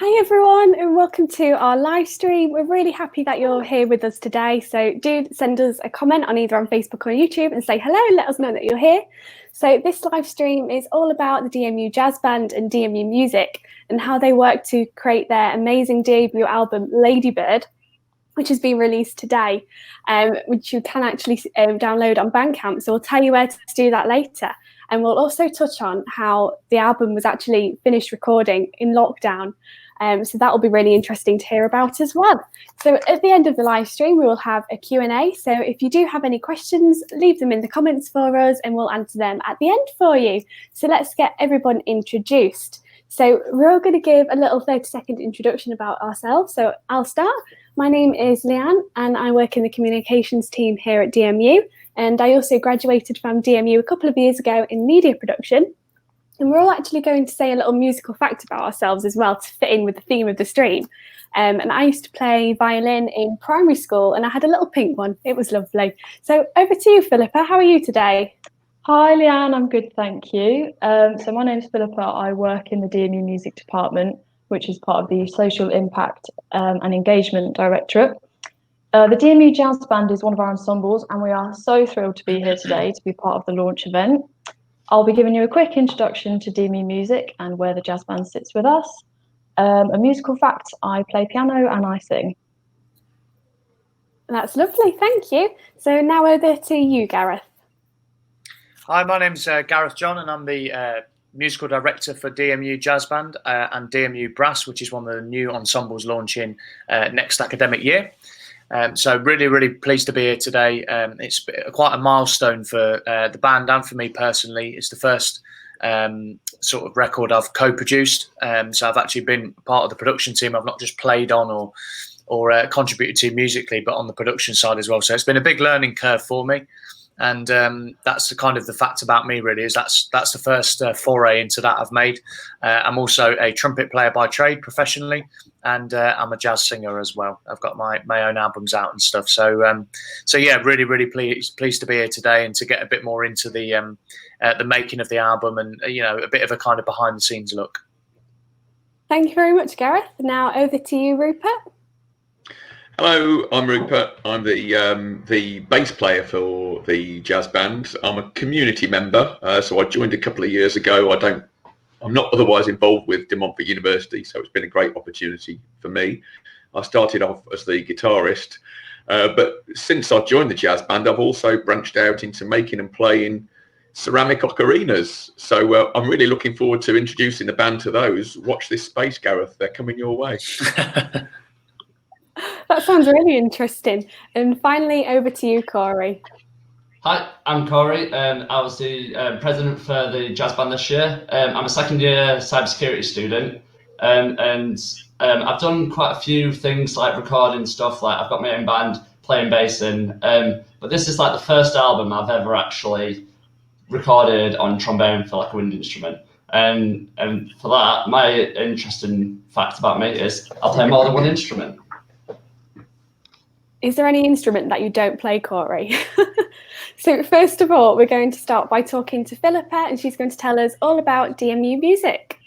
Hi everyone and welcome to our live stream. We're really happy that you're here with us today. So do send us a comment on either on Facebook or YouTube and say hello, let us know that you're here. So this live stream is all about the DMU Jazz Band and DMU Music and how they work to create their amazing debut album Ladybird, which has been released today, which you can actually download on Bandcamp. So we'll tell you where to do that later. And we'll also touch on how the album was actually finished recording in lockdown. So that will be really interesting to hear about as well. So at the end of the live stream, we will have a Q&A. So if you do have any questions, leave them in the comments for us and we'll answer them at the end for you. So let's get everyone introduced. So we're all going to give a little 30-second introduction about ourselves. So I'll start. My name is Leanne and I work in the communications team here at DMU. And I also graduated from DMU a couple of years ago in media production. And we're all actually going to say a little musical fact about ourselves as well to fit in with the theme of the stream. And I used to play violin in primary school and I had a little pink one. It was lovely. So over to you, Philippa. How are you today? Hi, Leanne. I'm good, thank you. So my name is Philippa. I work in the DMU Music Department, which is part of the Social Impact and Engagement Directorate. The DMU Jazz Band is one of our ensembles, and we are so thrilled to be here today to be part of the launch event. I'll be giving you a quick introduction to DMU Music and where the jazz band sits with us. A musical fact, I play piano and I sing. That's lovely, thank you. So now over to you, Gareth. Hi, my name's Gareth John and I'm the musical director for DMU Jazz Band and DMU Brass, which is one of the new ensembles launching next academic year. So really pleased to be here today. It's quite a milestone for the band and for me personally. It's the first sort of record I've co-produced. So I've actually been part of the production team. I've not just played on or contributed to musically, but on the production side as well. So it's been a big learning curve for me. And that's the kind of the fact about me really is that's the first foray into that I've made. I'm also a trumpet player by trade professionally, and I'm a jazz singer as well. I've got my own albums out and stuff. So yeah, really pleased to be here today and to get a bit more into the making of the album and a bit of a kind of behind the scenes look. Thank you very much, Gareth. Now over to you, Rupert. Hello, I'm Rupert. I'm the bass player for the jazz band. I'm a community member, so I joined a couple of years ago. I'm not otherwise involved with Montfort University, so it's been a great opportunity for me. I started off as the guitarist, but since I joined the jazz band, I've also branched out into making and playing ceramic ocarinas. So I'm really looking forward to introducing the band to those. Watch this space, Gareth. They're coming your way. That sounds really interesting. And finally, over to you, Corey. Hi, I'm Corey. I was the president for the jazz band this year. I'm a second-year cybersecurity student, and I've done quite a few things like recording stuff. Like I've got my own band, playing bass in. But this is like the first album I've ever actually recorded on trombone for like a wind instrument. And for that, my interesting fact about me is I'll play more than one instrument. Is there any instrument that you don't play, Corey? So first of all, we're going to start by talking to Philippa and she's going to tell us all about DMU Music.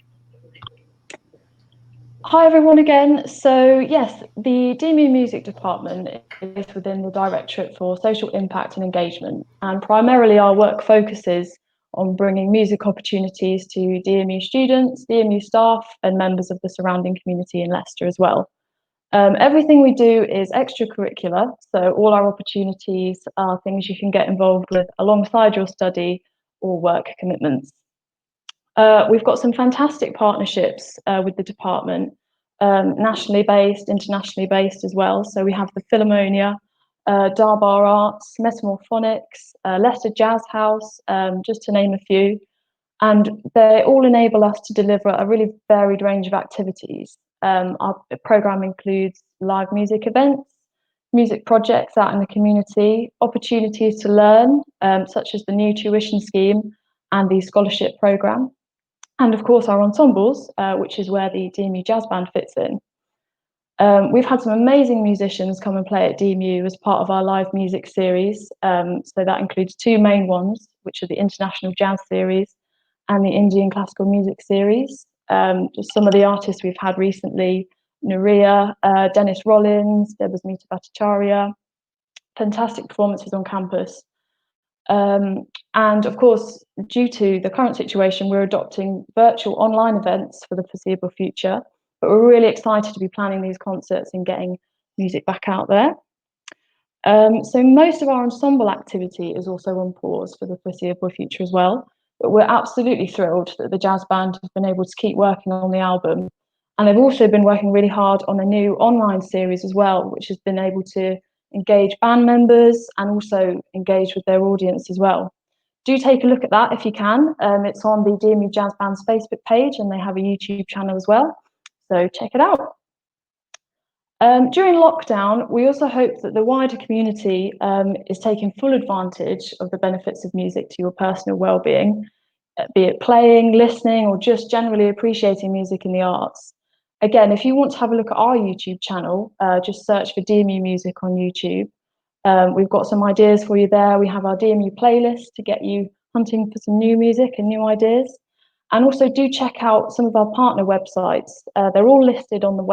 Hi everyone again. So yes, the DMU Music Department is within the Directorate for Social Impact and Engagement, and primarily our work focuses on bringing music opportunities to DMU students, DMU staff and members of the surrounding community in Leicester as well. Everything we do is extracurricular, so all our opportunities are things you can get involved with alongside your study or work commitments. We've got some fantastic partnerships with the department, nationally based, internationally based as well. So we have the Philharmonia, Darbar Arts, Metamorphonics, Leicester Jazz House, just to name a few. And they all enable us to deliver a really varied range of activities. Our programme includes live music events, music projects out in the community, opportunities to learn, such as the new tuition scheme and the scholarship programme, and of course our ensembles, which is where the DMU Jazz Band fits in. We've had some amazing musicians come and play at DMU as part of our live music series. So that includes two main ones, which are the International Jazz Series and the Indian Classical Music Series. Just some of the artists we've had recently: Nuria, Dennis Rollins, Debasmita Bhattacharya. Fantastic performances on campus. And of course, due to the current situation, we're adopting virtual online events for the foreseeable future, but we're really excited to be planning these concerts and getting music back out there. So most of our ensemble activity is also on pause for the foreseeable future as well, but we're absolutely thrilled that the jazz band has been able to keep working on the album. And they've also been working really hard on a new online series as well, which has been able to engage band members and also engage with their audience as well. Do take a look at that if you can. It's on the DMU Jazz Band's Facebook page, and they have a YouTube channel as well, so check it out. During lockdown, we also hope that the wider community is taking full advantage of the benefits of music to your personal well-being, be it playing, listening, or just generally appreciating music and the arts. Again, if you want to have a look at our YouTube channel, just search for DMU Music on YouTube. We've got some ideas for you there. We have our DMU playlist to get you hunting for some new music and new ideas. And also do check out some of our partner websites. They're all listed on the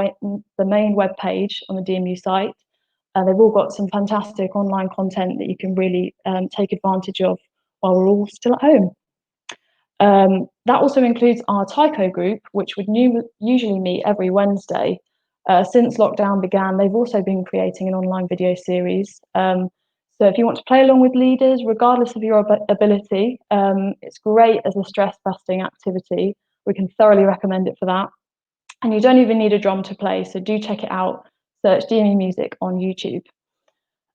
main web page on the DMU site. They've all got some fantastic online content that you can really take advantage of while we're all still at home. That also includes our Taiko group, which would usually meet every Wednesday. Since lockdown began, they've also been creating an online video series. So if you want to play along with leaders, regardless of your ability, it's great as a stress-busting activity. We can thoroughly recommend it for that. And you don't even need a drum to play, so do check it out. Search DMU Music on YouTube.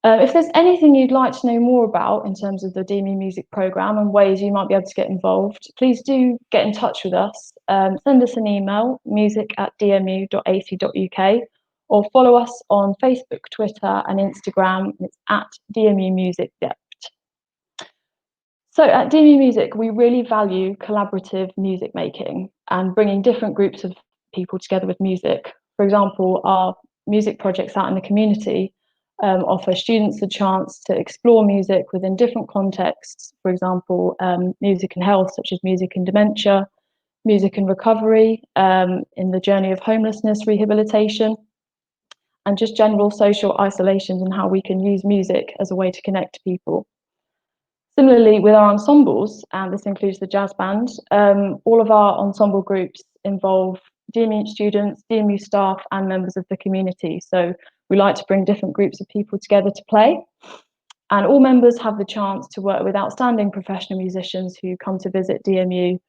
If there's anything you'd like to know more about in terms of the DMU Music programme and ways you might be able to get involved, please do get in touch with us. Send us an email, music@dmu.ac.uk, or follow us on Facebook, Twitter and Instagram. It's @DMU Music Dept. So at DMU Music, we really value collaborative music making and bringing different groups of people together with music. For example, our music projects out in the community offer students a chance to explore music within different contexts. For example, music and health, such as music and dementia, music and recovery, in the journey of homelessness rehabilitation, and just general social isolation and how we can use music as a way to connect people. Similarly, with our ensembles, and this includes the jazz band, all of our ensemble groups involve DMU students, DMU staff, and members of the community. So we like to bring different groups of people together to play. And all members have the chance to work with outstanding professional musicians who come to visit DMU.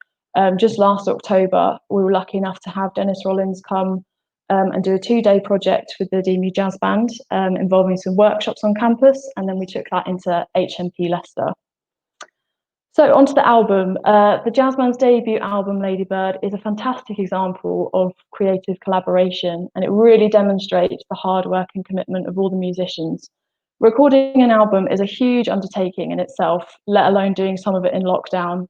Just last October, we were lucky enough to have Dennis Rollins come and do a 2-day project with the DMU Jazz Band involving some workshops on campus. And then we took that into HMP Leicester. So onto the album. The jazz band's debut album, Ladybird, is a fantastic example of creative collaboration, and it really demonstrates the hard work and commitment of all the musicians. Recording an album is a huge undertaking in itself, let alone doing some of it in lockdown.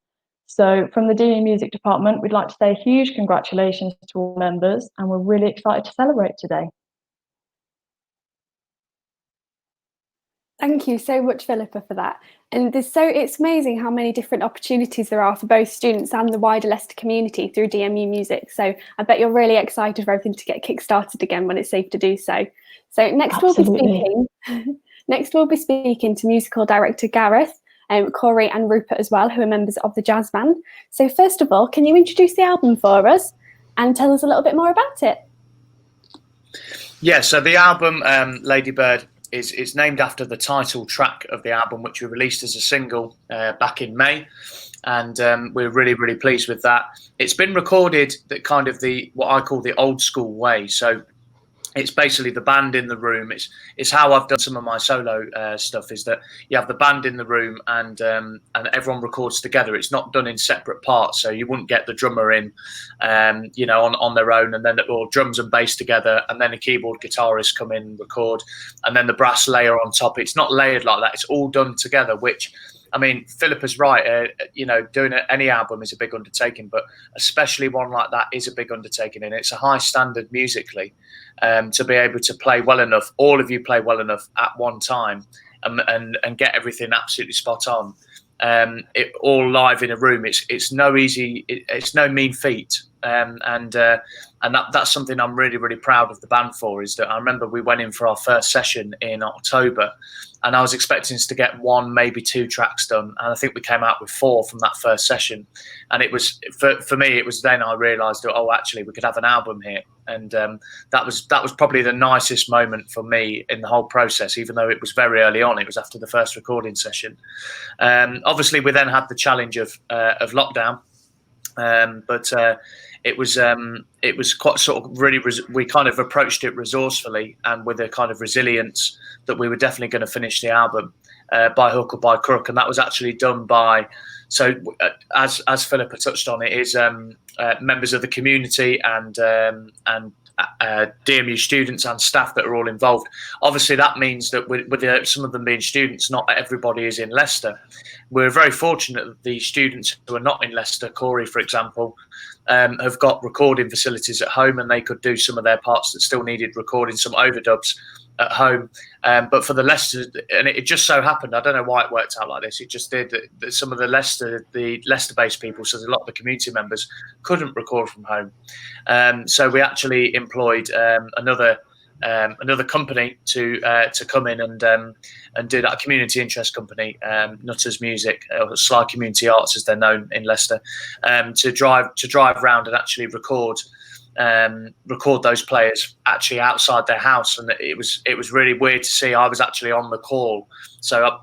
So from the DMU Music Department, we'd like to say a huge congratulations to all members, and we're really excited to celebrate today. Thank you so much, Philippa, for that. And it's amazing how many different opportunities there are for both students and the wider Leicester community through DMU Music. So I bet you're really excited for everything to get kick-started again when it's safe to do so. So next we'll be speaking to musical director Gareth, Corey and Rupert as well, who are members of the jazz band. So first of all, can you introduce the album for us and tell us a little bit more about it? Yeah, so the album Ladybird is named after the title track of the album, which we released as a single back in May, and we're really, really pleased with that. It's been recorded that kind of what I call the old school way. So it's basically the band in the room. It's how I've done some of my solo stuff, is that you have the band in the room and everyone records together. It's not done in separate parts, so you wouldn't get the drummer in, on their own, and then or drums and bass together, and then a keyboard guitarist come in and record, and then the brass layer on top. It's not layered like that. It's all done together, which, I mean, Philippa's right. Doing any album is a big undertaking, but especially one like that is a big undertaking, and it's a high standard musically to be able to play well enough. All of you play well enough at one time, and get everything absolutely spot on. It all live in a room. It's no mean feat. And that's something I'm really, really proud of the band for. Is that I remember we went in for our first session in October, and I was expecting us to get 1, maybe 2 tracks done, and I think we came out with 4 from that first session. And it was for me, it was then I realised that, oh, actually we could have an album here. And that was probably the nicest moment for me in the whole process, even though it was very early on. It was after the first recording session. Obviously, we then had the challenge of lockdown, but it was quite sort of really. We kind of approached it resourcefully and with a kind of resilience that we were definitely going to finish the album by hook or by crook, and that was actually done by. So as Philippa touched on, it is members of the community and DMU students and staff that are all involved. Obviously, that means that with some of them being students, not everybody is in Leicester. We're very fortunate that the students who are not in Leicester, Corey, for example, have got recording facilities at home, and they could do some of their parts that still needed recording, some overdubs at home. But for the Leicester, and it just so happened, I don't know why it worked out like this, it just did that some of the Leicester-based people, so a lot of the community members couldn't record from home. So we actually employed another company to come in and do that, a community interest company, Nutters Music, or Sly Community Arts as they're known in Leicester, to drive around and actually record those players actually outside their house. And it was really weird to see. I was actually on the call, so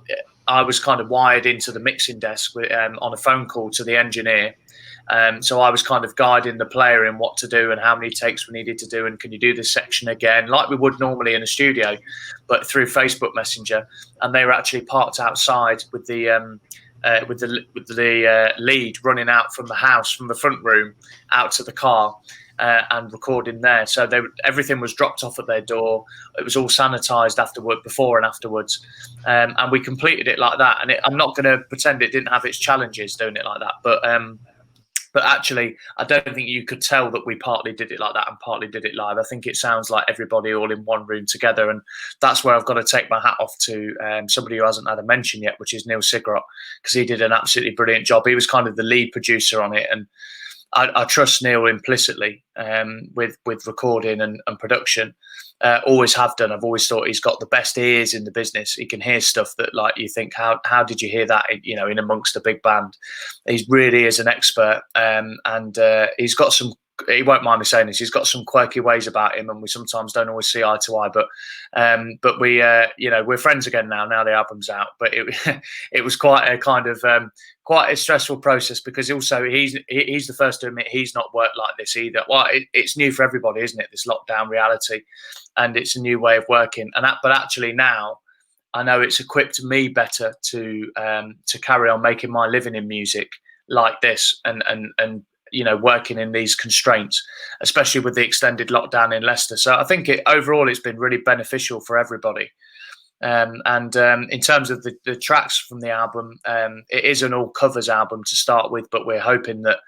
I was kind of wired into the mixing desk on a phone call to the engineer. So I was kind of guiding the player in what to do and how many takes we needed to do, and can you do this section again, like we would normally in a studio, but through Facebook Messenger. And they were actually parked outside with the lead running out from the house, from the front room out to the car. And recording there, so everything was dropped off at their door. It was all sanitized before and afterwards, and we completed it like that. And I'm not going to pretend it didn't have its challenges doing it like that, but actually, I don't think you could tell that we partly did it like that and partly did it live. I think it sounds like everybody all in one room together, and that's where I've got to take my hat off to somebody who hasn't had a mention yet, which is Neil Sigrot, because he did an absolutely brilliant job. He was kind of the lead producer on it, and I trust Neil implicitly with recording and production. Always have done. I've always thought he's got the best ears in the business. He can hear stuff that, like, you think, how did you hear that? In amongst a big band, he really is an expert. And he's got some. He won't mind me saying this. He's got some quirky ways about him, and we sometimes don't always see eye to eye. But we, we're friends again now. Now the album's out, but it was quite a kind of quite a stressful process, because also he's the first to admit he's not worked like this either. Well, it's new for everybody, isn't it? This lockdown reality, and it's a new way of working. But actually now, I know it's equipped me better to carry on making my living in music like this, and working in these constraints, especially with the extended lockdown in Leicester. So I think overall it's been really beneficial for everybody. And in terms of the tracks from the album, it is an all covers album to start with, but we're hoping that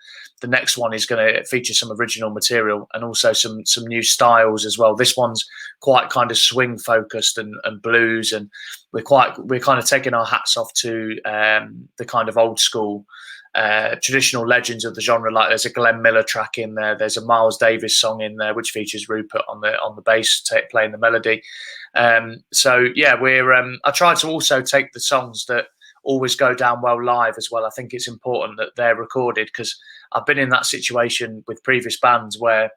the next one is going to feature some original material and also some new styles as well. This one's quite kind of swing focused and blues, and we're kind of taking our hats off to the kind of old school traditional legends of the genre. Like there's a Glenn Miller track in there, there's a Miles Davis song in there which features Rupert on the bass playing the melody. So yeah, I try to also take the songs that always go down well live as well. I think it's important that they're recorded, because I've been in that situation with previous bands where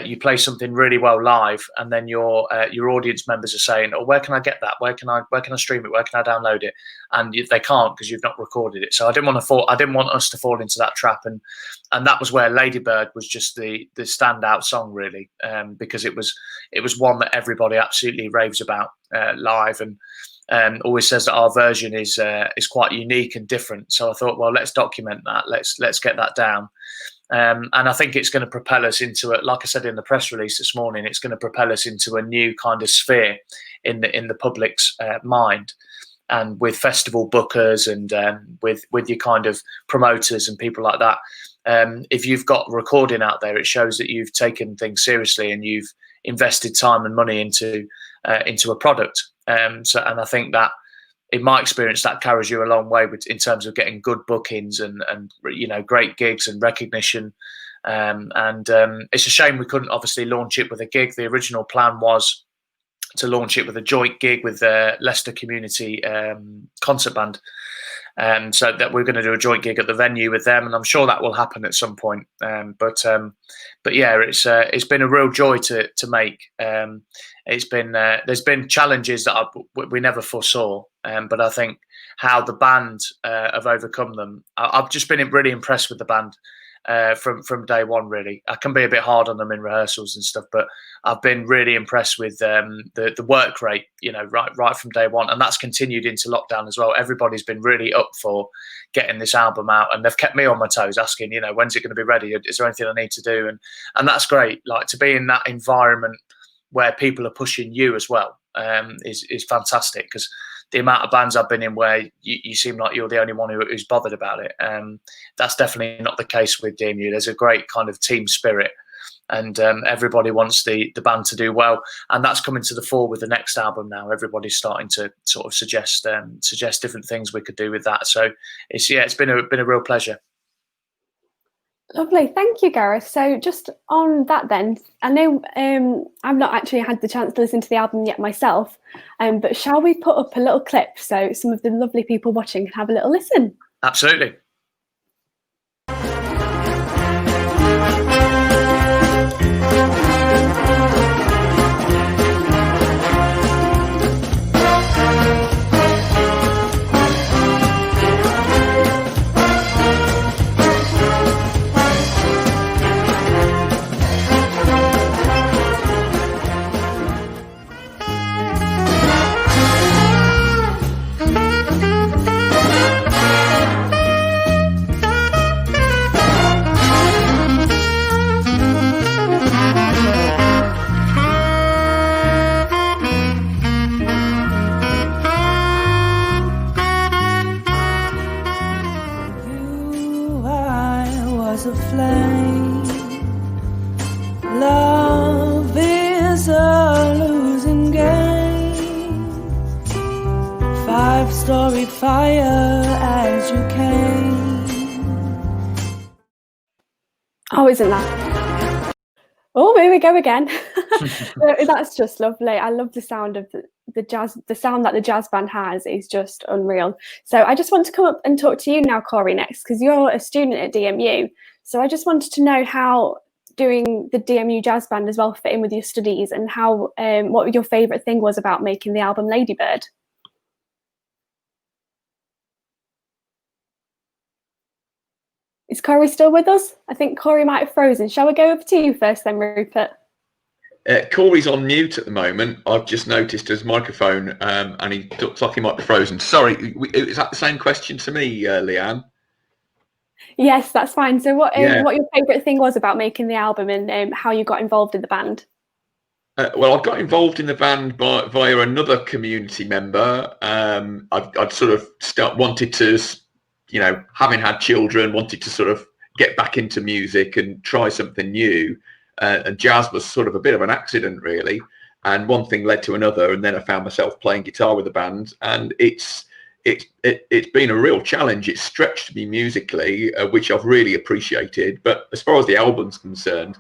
you play something really well live, and then your audience members are saying, "Oh, where can I get that? Where can I stream it? Where can I download it?" And they can't, because you've not recorded it. So I didn't want us to fall into that trap, and that was where Ladybird was just the standout song, really, because it was one that everybody absolutely raves about live, and always says that our version is quite unique and different. So I thought, well, let's document that. Let's get that down. And I think it's going to propel us into it. Like I said in the press release this morning, it's going to propel us into a new kind of sphere in the public's mind, and with festival bookers and with your kind of promoters and people like that. If you've got recording out there, it shows that you've taken things seriously and you've invested time and money into a product. And I think that, in my experience, that carries you a long way in terms of getting good bookings and great gigs and recognition It's a shame we couldn't obviously launch it with a gig. The original plan was to launch it with a joint gig with the Leicester Community Concert Band. So that we're going to do a joint gig at the venue with them, and I'm sure that will happen at some point. But yeah, it's been a real joy to make. It's been there's been challenges that we never foresaw, but I think how the band have overcome them. I've just been really impressed with the band from day one. Really, I can be a bit hard on them in rehearsals and stuff, but I've been really impressed with the work rate, right from day one, and that's continued into lockdown as well. Everybody's been really up for getting this album out, and they've kept me on my toes, asking, when's it going to be ready? Is there anything I need to do? And that's great. Like, to be in that environment where people are pushing you as well is fantastic, because the amount of bands I've been in where you seem like you're the only one who's bothered about it. That's definitely not the case with DMU. There's a great kind of team spirit, and everybody wants the band to do well. And that's coming to the fore with the next album now. Everybody's starting to sort of suggest different things we could do with that. So it's been a real pleasure. Lovely, thank you, Gareth. So just on that then, I know I've not actually had the chance to listen to the album yet myself, but shall we put up a little clip so some of the lovely people watching can have a little listen? Absolutely. A flame. Love is a losing game. 5-story fire as you came. Oh, isn't that? Oh, here we go again. That's just lovely. I love the sound of the jazz. The sound that the jazz band has is just unreal. So I just want to come up and talk to you now, Corey, next, because you're a student at DMU. So I just wanted to know how doing the DMU Jazz Band as well fit in with your studies, and how what your favourite thing was about making the album Ladybird. Is Corey still with us? I think Corey might have frozen. Shall we go over to you first then, Rupert? Corey's on mute at the moment. I've just noticed his microphone, and he looks like he might be frozen. Sorry, is that the same question to me, Leanne? Yes, that's fine. So what your favourite thing was about making the album, and how you got involved in the band? Well, I got involved in the band via another community member. I'd sort of wanted to, having had children, wanted to sort of get back into music and try something new. And jazz was sort of a bit of an accident, really. And one thing led to another, and then I found myself playing guitar with the band, and it's been a real challenge. It's stretched me musically, which I've really appreciated. But as far as the album's concerned,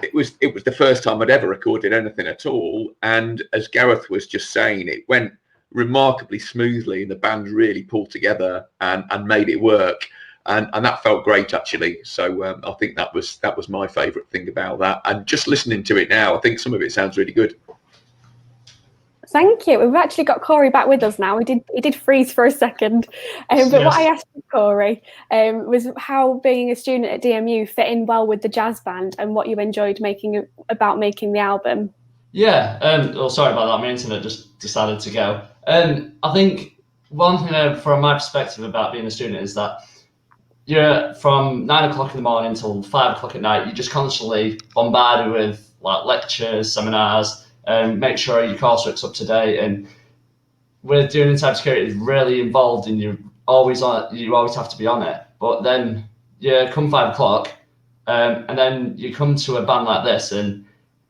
it was the first time I'd ever recorded anything at all. And as Gareth was just saying, it went remarkably smoothly, and the band really pulled together and made it work. And that felt great, actually. So I think that was my favourite thing about that. And just listening to it now, I think some of it sounds really good. Thank you. We've actually got Corey back with us now. He did freeze for a second. But yes. What I asked Corey was how being a student at DMU fit in well with the jazz band, and what you enjoyed about making the album. Yeah. Sorry about that. My internet just decided to go. I think one thing from my perspective about being a student is that you're from 9 o'clock in the morning until 5 o'clock at night. You're just constantly bombarded with like lectures, seminars, and make sure your coursework's up to date. And with doing cybersecurity, it's really involved, and you always have to be on it. But then you come 5 o'clock, and then you come to a band like this, and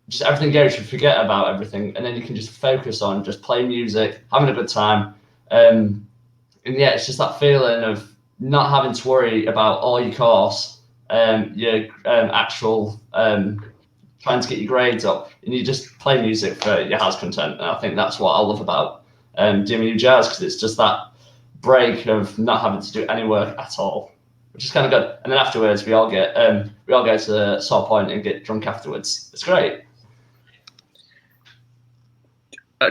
just everything goes. You forget about everything, and then you can just focus on just playing music, having a good time. And yeah, it's just that feeling of not having to worry about all your course your actual trying to get your grades up, and you just play music for your house content. And I think that's what I love about DMU Jazz, because it's just that break of not having to do any work at all, which is kind of good. And then afterwards, we all get to the Saw Point and get drunk afterwards. It's great.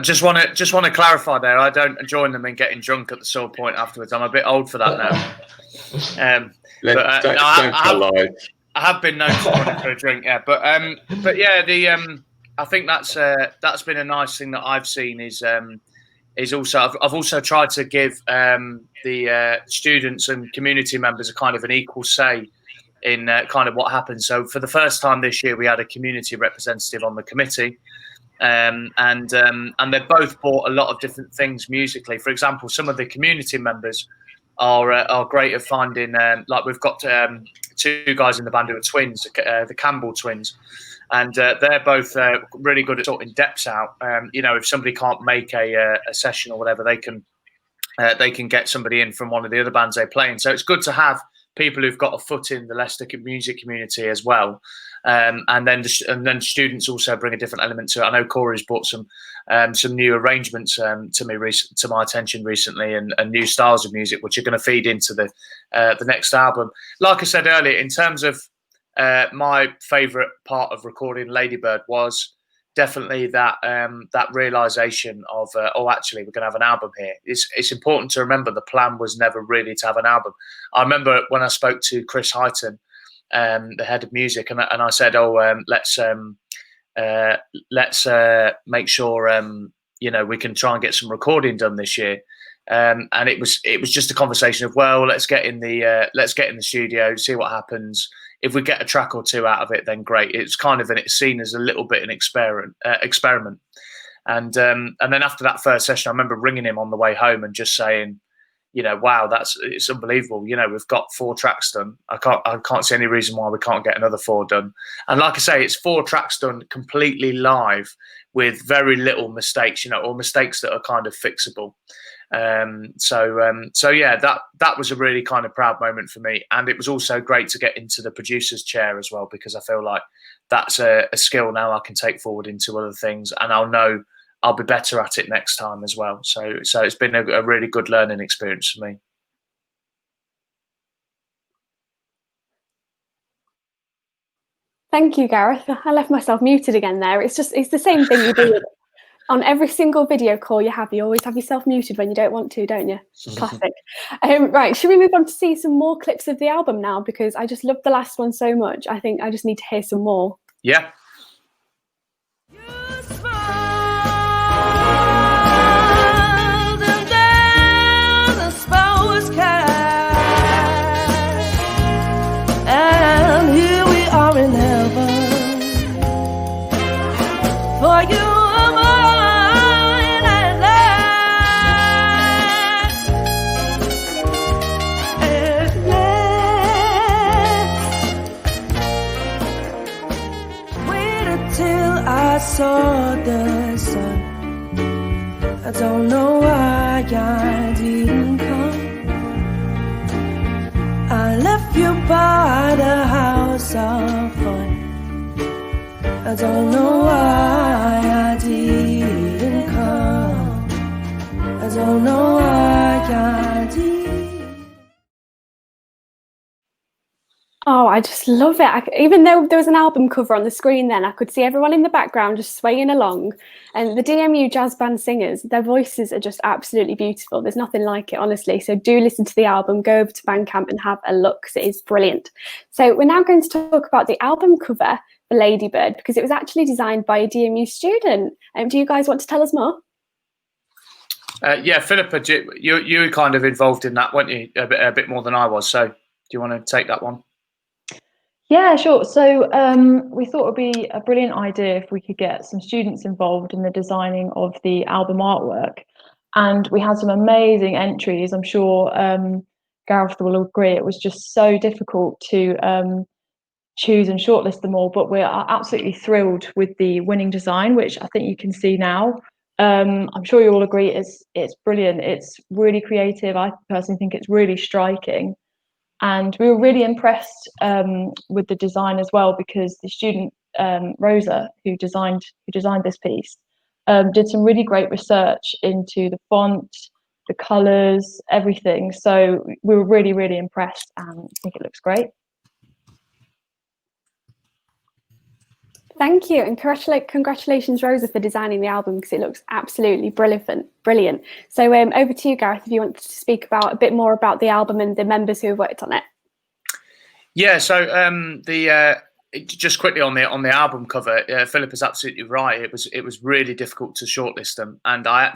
Just want to clarify there. I don't join them in getting drunk at the Saw Point afterwards. I'm a bit old for that now. I have been known to run for a drink, yeah. But yeah, I think that's been a nice thing that I've seen is also I've also tried to give the students and community members a kind of an equal say in kind of what happens. So for the first time this year, we had a community representative on the committee, and they both brought a lot of different things musically. For example, some of the community members are great at finding like we've got two guys in the band who are twins, the Campbell twins, and they're both really good at sorting depths out. If somebody can't make a session or whatever, they can get somebody in from one of the other bands they play in. So it's good to have people who've got a foot in the Leicester music community as well. And then students also bring a different element to it. I know Corey's brought some new arrangements to my attention recently, and new styles of music which are going to feed into the next album. Like I said earlier, in terms of my favourite part of recording Ladybird was definitely that realisation of actually we're going to have an album here. It's important to remember the plan was never really to have an album. I remember when I spoke to Chris Hyton, the head of music, and I said, let's make sure we can try and get some recording done this year. And it was just a conversation of, well, let's get in the studio, see what happens. If we get a track or two out of it, then great. It's kind of it's seen as a little bit an experiment. And then after that first session, I remember ringing him on the way home and just saying, wow, it's unbelievable. We've got 4 tracks done. I can't see any reason why we can't get another 4 done. And like I say, it's 4 tracks done completely live with very little mistakes, or mistakes that are kind of fixable. So yeah, that was a really kind of proud moment for me. And it was also great to get into the producer's chair as well, because I feel like that's a skill now I can take forward into other things, and I'll be better at it next time as well. So it's been a really good learning experience for me. Thank you, Gareth. I left myself muted again there. It's the same thing you do on every single video call you have. You always have yourself muted when you don't want to, don't you? Classic. Right, should we move on to see some more clips of the album now? Because I just loved the last one so much. I think I just need to hear some more. Yeah. And here we are in heaven. For you are mine at last. At last. Waited till I saw the sun. I don't know why I didn't come. I left you by the house of fun. I don't know why I didn't come. I don't know why I didn't. Oh, I just love it. Even though there was an album cover on the screen then, I could see everyone in the background just swaying along. And the DMU Jazz Band singers, their voices are just absolutely beautiful. There's nothing like it, honestly. So do listen to the album, go over to Bandcamp and have a look, because it is brilliant. So we're now going to talk about the album cover for Ladybird, because it was actually designed by a DMU student. Do you guys want to tell us more? Yeah, Philippa, you were kind of involved in that, weren't you? A bit more than I was. So do you want to take that one? Yeah, sure. So we thought it would be a brilliant idea if we could get some students involved in the designing of the album artwork. And we had some amazing entries. I'm sure Gareth will agree. It was just so difficult to choose and shortlist them all. But we're absolutely thrilled with the winning design, which I think you can see now. I'm sure you all agree it's brilliant. It's really creative. I personally think it's really striking. And we were really impressed with the design as well, because the student Rosa, who designed this piece, did some really great research into the font, the colours, everything. So we were really, really impressed, and I think it looks great. Thank you, and congratulations, Rosa, for designing the album, because it looks absolutely brilliant. So over to you, Gareth, if you want to speak about a bit more about the album and the members who have worked on it. Yeah, so just quickly on the album cover, Philip is absolutely right. It was really difficult to shortlist them, and I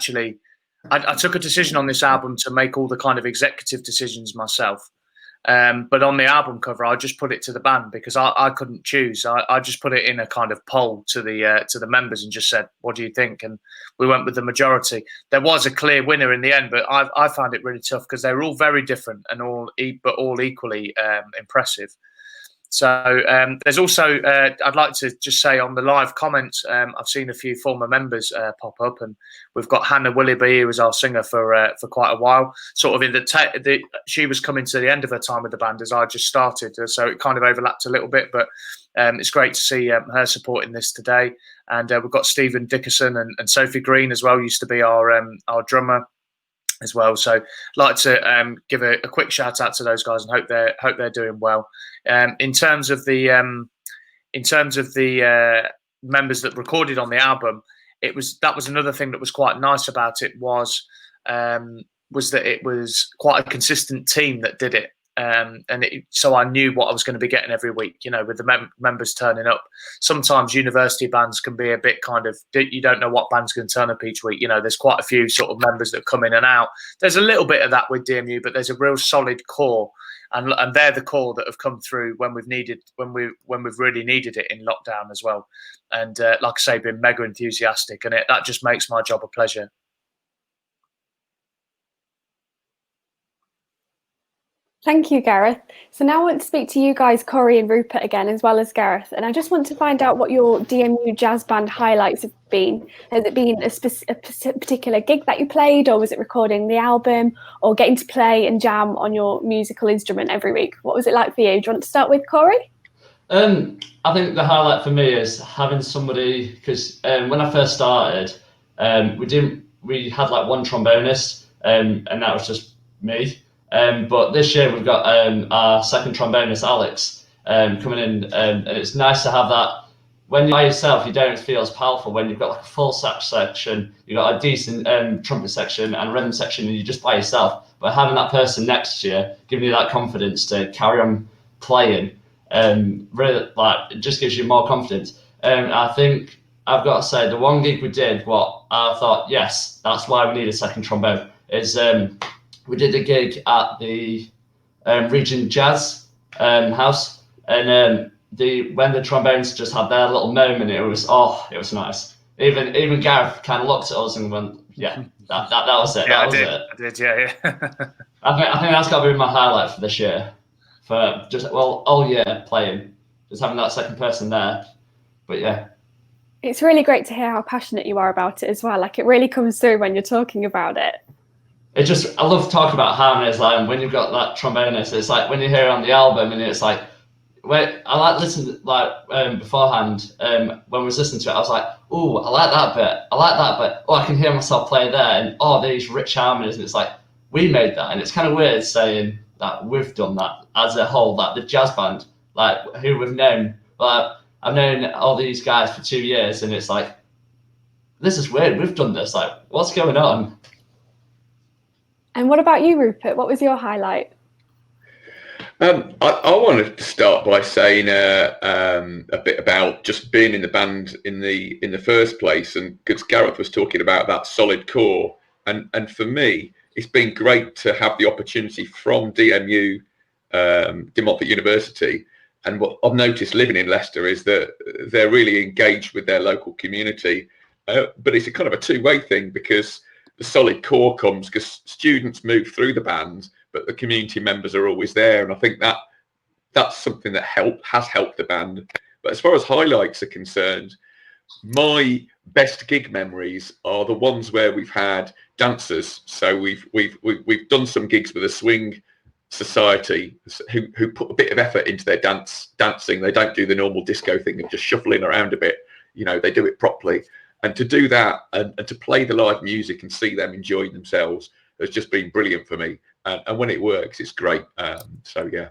took a decision on this album to make all the kind of executive decisions myself. But on the album cover, I just put it to the band, because I couldn't choose. I just put it in a kind of poll to the members and just said, "What do you think?" And we went with the majority. There was a clear winner in the end, but I found it really tough, because they were all very different and all equally impressive. So there's also, I'd like to just say on the live comments, I've seen a few former members pop up, and we've got Hannah Willoughby, who was our singer for quite a while. Sort of she was coming to the end of her time with the band as I just started, so it kind of overlapped a little bit. But it's great to see her supporting this today. And we've got Stephen Dickerson and Sophie Green as well, used to be our drummer as well. So I'd like to give a quick shout out to those guys, and hope they're doing well. In terms of the members that recorded on the album, that was another thing that was quite nice about it, was that it was quite a consistent team that did it. So I knew what I was going to be getting every week, with the members turning up. Sometimes university bands can be a bit kind of, you don't know what band's going to turn up each week. There's quite a few sort of members that come in and out. There's a little bit of that with DMU, but there's a real solid core, and they're the core that have come through when we've really needed it in lockdown as well. And like I say, been mega enthusiastic, and that just makes my job a pleasure. Thank you, Gareth. So now I want to speak to you guys, Corey and Rupert, again, as well as Gareth. And I just want to find out what your DMU Jazz Band highlights have been. Has it been a particular gig that you played, or was it recording the album, or getting to play and jam on your musical instrument every week? What was it like for you? Do you want to start with, Corey? I think the highlight for me is having somebody, because when I first started, we had like one trombonist, and that was just me. But this year we've got our second trombonist, Alex, coming in, and it's nice to have that. When you're by yourself, you don't feel as powerful. When you've got like a full sax section, you've got a decent trumpet section and a rhythm section, and you're just by yourself. But having that person next to you, giving you that confidence to carry on playing, really, it just gives you more confidence. I think I've got to say, the one gig we did, what I thought, yes, that's why we need a second trombone, is we did a gig at the Regent Jazz House, and when the trombones just had their little moment, it was nice. Even Gareth kind of looked at us and went, "Yeah, that was it." Yeah, that was it. I did, yeah. I think that's got to be my highlight for this year, for just all year playing, just having that second person there. But yeah. It's really great to hear how passionate you are about it as well. Like, it really comes through when you're talking about it. I love talking about harmonies, like when you've got that trombonist, it's like when you hear it on the album, and it's like, I like listening beforehand, when we was listening to it, I was like, oh, I like that bit, oh, I can hear myself play there, and these rich harmonies, and it's like, we made that, and it's kind of weird saying that we've done that as a whole, like the jazz band, like who we've known, I've known all these guys for 2 years, and it's like, this is weird, we've done this, like, what's going on? And what about you, Rupert? What was your highlight? I wanted to start by saying a bit about just being in the band in the first place, and because Gareth was talking about that solid core, and for me, it's been great to have the opportunity from DMU, Montfort University, and what I've noticed living in Leicester is that they're really engaged with their local community, but it's a kind of a two-way thing, because the solid core comes because students move through the band, but the community members are always there, and I think that's something that has helped the band. But as far as highlights are concerned, my best gig memories are the ones where we've had dancers. So we've done some gigs with a swing society who put a bit of effort into their dancing. They don't do the normal disco thing of just shuffling around a bit. You know, they do it properly. And to do that and to play the live music and see them enjoying themselves has just been brilliant for me. And when it works, it's great. So, yeah.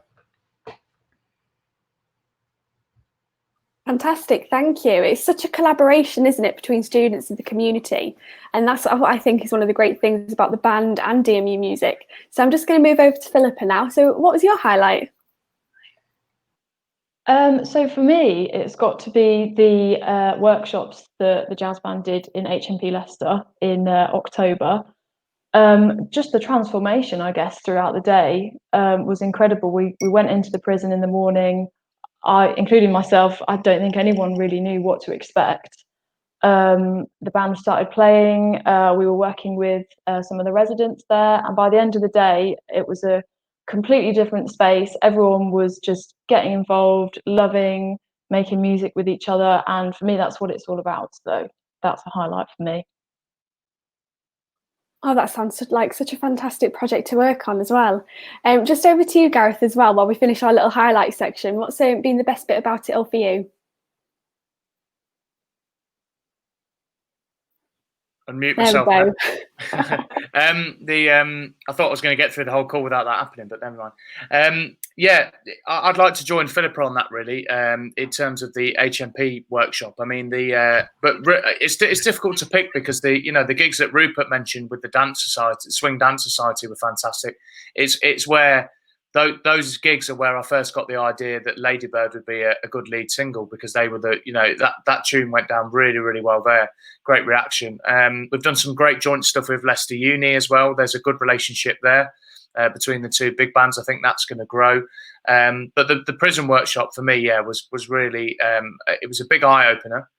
Fantastic, thank you. It's such a collaboration, isn't it, between students and the community? And that's what I think is one of the great things about the band and DMU Music. So I'm just going to move over to Philippa now. So what was your highlight? So for me, it's got to be the workshops that the jazz band did in HMP Leicester in October. Just the transformation, I guess, throughout the day was incredible. We went into the prison in the morning. Including myself, I don't think anyone really knew what to expect. The band started playing. We were working with some of the residents there, and by the end of the day, it was a completely different space. Everyone was just getting involved, loving, making music with each other, and for me, that's what it's all about. So that's a highlight for me. Oh, that sounds like such a fantastic project to work on as well. Just over to you, Gareth, as well, while we finish our little highlight section. What's been the best bit about it all for you? Unmute myself. I thought I was going to get through the whole call without that happening, but never mind. Yeah, I'd like to join Philippa on that really. In terms of the HMP workshop, I mean but it's difficult to pick because the gigs that Rupert mentioned with the dance society, Swing Dance Society, were fantastic. It's where those gigs are where I first got the idea that Ladybird would be a good lead single, because they were that tune went down really, really well there. Great reaction. We've done some great joint stuff with Leicester Uni as well. There's a good relationship there between the two big bands. I think that's going to grow. But the prison workshop for me, was really it was a big eye opener.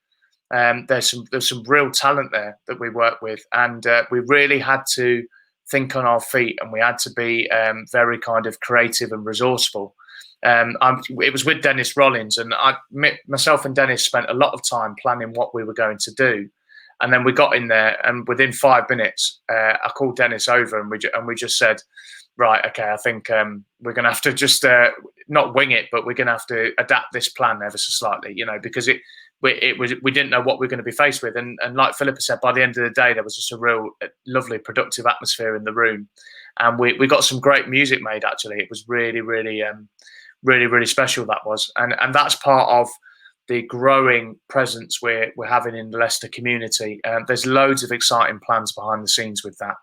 There's some real talent there that we work with, and we really had to think on our feet, and we had to be very kind of creative and resourceful. It was with Dennis Rollins, and myself and Dennis spent a lot of time planning what we were going to do. And then we got in there, and within 5 minutes, I called Dennis over, and we just said, right, okay, I think we're going to have to just not wing it, but we're going to have to adapt this plan ever so slightly, because we didn't know what we were going to be faced with. And like Philippa said, by the end of the day, there was just a real lovely, productive atmosphere in the room. And we got some great music made, actually. It was really, really, really, really special, that was. And that's part of the growing presence we're having in the Leicester community. There's loads of exciting plans behind the scenes with that,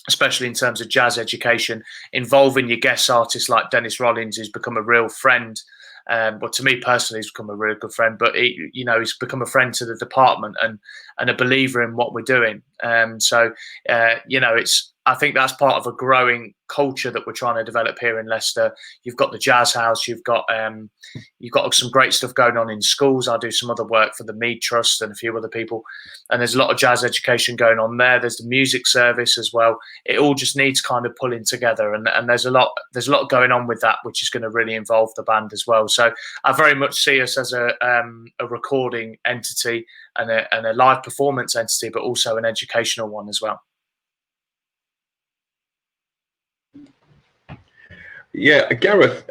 especially in terms of jazz education, involving your guest artists like Dennis Rollins, who's become a real friend. But to me personally, he's become a really good friend. But he's become a friend to the department and a believer in what we're doing. I think that's part of a growing culture that we're trying to develop here in Leicester. You've got the Jazz House. You've got some great stuff going on in schools. I do some other work for the Mead Trust and a few other people, and there's a lot of jazz education going on there. There's the music service as well. It all just needs kind of pulling together, and there's a lot going on with that, which is going to really involve the band as well. So I very much see us as a recording entity and a live performance entity, but also an educational one as well. Yeah, Gareth,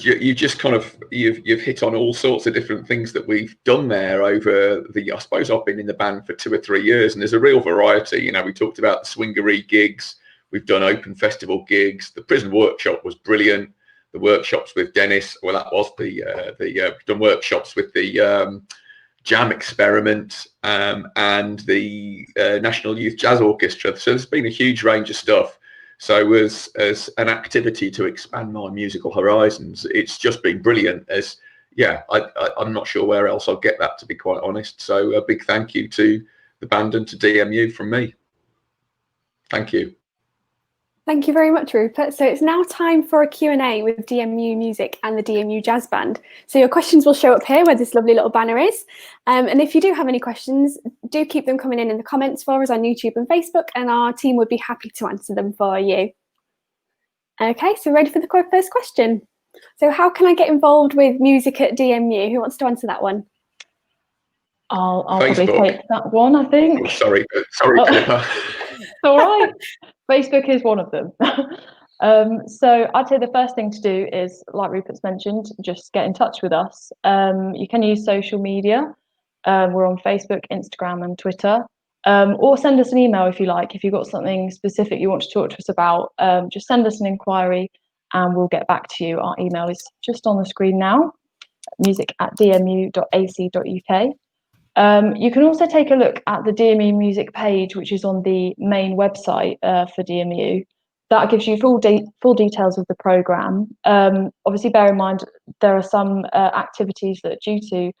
you just you've hit on all sorts of different things that we've done there over I suppose I've been in the band for 2 or 3 years, and there's a real variety. We talked about the swingery gigs, we've done open festival gigs. The prison workshop was brilliant. The workshops with Dennis, well, that was we've done workshops with the Jam Experiment and the National Youth Jazz Orchestra. So there's been a huge range of stuff. So as an activity to expand my musical horizons, it's just been brilliant. I'm not sure where else I'll get that, to be quite honest. So a big thank you to the band and to DMU from me. Thank you. Thank you very much, Rupert. So it's now time for a Q&A with DMU Music and the DMU Jazz Band. So your questions will show up here where this lovely little banner is. And if you do have any questions, do keep them coming in the comments for us on YouTube and Facebook, and our team would be happy to answer them for you. Okay, so ready for the first question. So how can I get involved with music at DMU? Who wants to answer that one? I'll probably take that one, I think. Sorry, Philippa. All right. Facebook is one of them. So I'd say the first thing to do is, like Rupert's mentioned, just get in touch with us. You can use social media. We're on Facebook, Instagram, and Twitter. Or send us an email if you like. If you've got something specific you want to talk to us about, just send us an inquiry and we'll get back to you. Our email is just on the screen now, music@dmu.ac.uk. You can also take a look at the DMU Music page, which is on the main website for DMU. That gives you full details of the programme. Obviously, bear in mind, there are some activities that, due to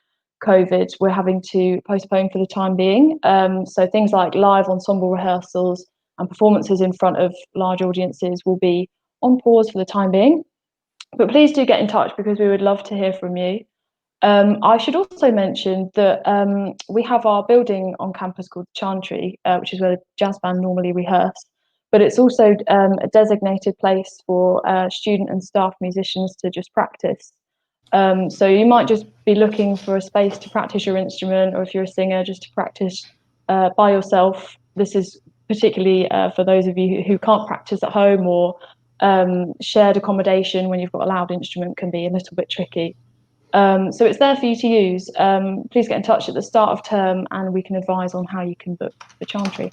COVID, we're having to postpone for the time being. So things like live ensemble rehearsals and performances in front of large audiences will be on pause for the time being. But please do get in touch because we would love to hear from you. I should also mention that we have our building on campus called the Chantry, which is where the jazz band normally rehearse. But it's also a designated place for student and staff musicians to just practice. So you might just be looking for a space to practice your instrument, or if you're a singer, just to practice by yourself. This is particularly for those of you who can't practice at home, or shared accommodation when you've got a loud instrument can be a little bit tricky. So it's there for you to use. Please get in touch at the start of term and we can advise on how you can book the Chantry.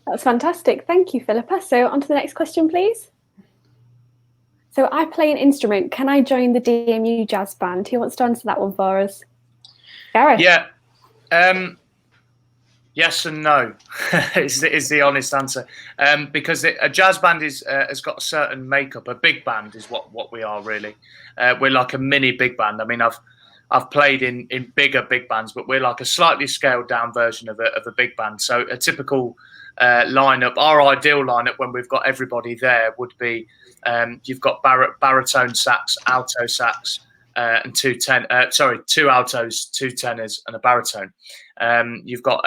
That's fantastic. Thank you, Philippa. So on to the next question, please. So I play an instrument. Can I join the DMU Jazz Band? Who wants to answer that one for us? Gareth? Yeah. Yes and no is the honest answer. Because a jazz band has got a certain makeup. A big band is what we are really. We're like a mini big band. I mean, I've played in bigger big bands, but we're like a slightly scaled down version of a big band. So a typical lineup, our ideal lineup when we've got everybody there would be you've got baritone sax, alto sax, and two altos, two tenors, and a baritone. You've got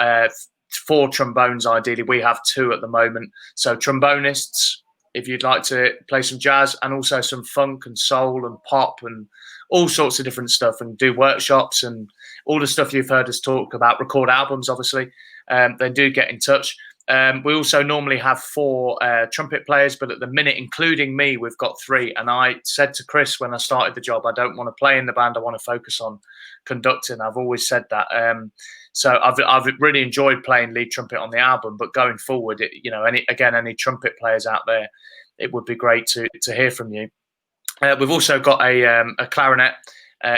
4 trombones. Ideally, we have 2 at the moment. So trombonists, if you'd like to play some jazz, and also some funk and soul and pop and all sorts of different stuff, and do workshops and all the stuff you've heard us talk about, record albums, obviously, then do get in touch. We also normally have 4 trumpet players, but at the minute, including me, we've got 3. And I said to Chris when I started the job, I don't want to play in the band. I want to focus on conducting. I've always said that. So I've really enjoyed playing lead trumpet on the album. But going forward, any trumpet players out there, it would be great to hear from you. We've also got a clarinet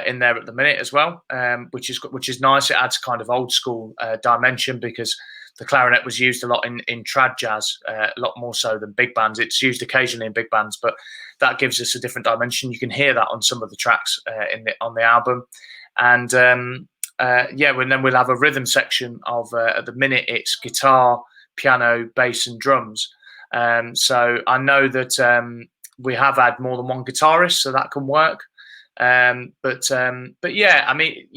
in there at the minute as well, which is nice. It adds kind of old school dimension, because the clarinet was used a lot in trad jazz, a lot more so than big bands. It's used occasionally in big bands, but that gives us a different dimension. You can hear that on some of the tracks on the album. And then we'll have a rhythm section of, at the minute, it's guitar, piano, bass, and drums. So I know that we have had more than one guitarist, so that can work. But yeah, I mean,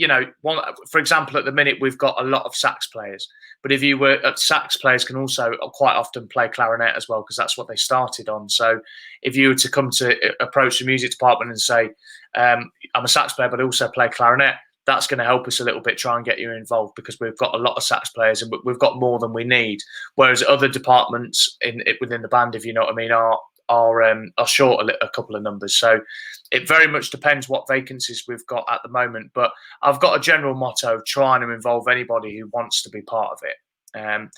for example, at the minute we've got a lot of sax players, but if you were sax players can also quite often play clarinet as well, because that's what they started on. So if you were to come to approach the music department and say, I'm a sax player, but I also play clarinet, that's going to help us a little bit, try and get you involved, because we've got a lot of sax players and we've got more than we need. Whereas other departments within the band, if you know what I mean, are short a couple of numbers. So it very much depends what vacancies we've got at the moment. But I've got a general motto of trying to involve anybody who wants to be part of it. And